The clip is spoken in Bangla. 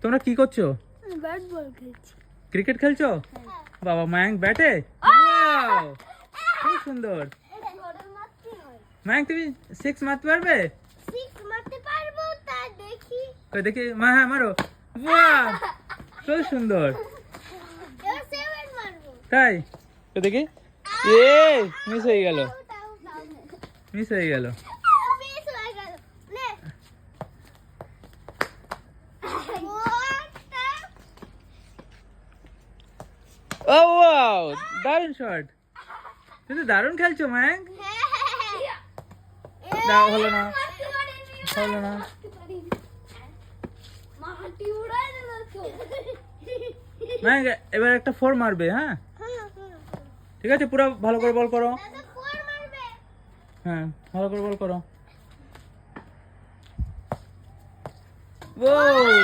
তোমরা কি করছো? ব্যাট বল খেলছি। ক্রিকেট খেলছো? বাবা মায়াঙ্ক ব্যাটে? Wow! খুব সুন্দর। মায়াঙ্ক তুমি 6 মারতে পারবে? কই দেখি হ্যাঁ মারো। বাহ খুব সুন্দর। তাই তো দেখি মিস হয়ে গেল। মিস হয়ে গেল। ও ওয়াও দারুণ শট। তুমি তো দারুণ খেলছো মায়াঙ্ক। দাও হলো না। হলো না। মায়াঙ্ক এবার একটা 4 মারবে হ্যাঁ? ঠিক আছে পুরো ভালো করে বল করো। হ্যাঁ ভালো করে বল করো। ও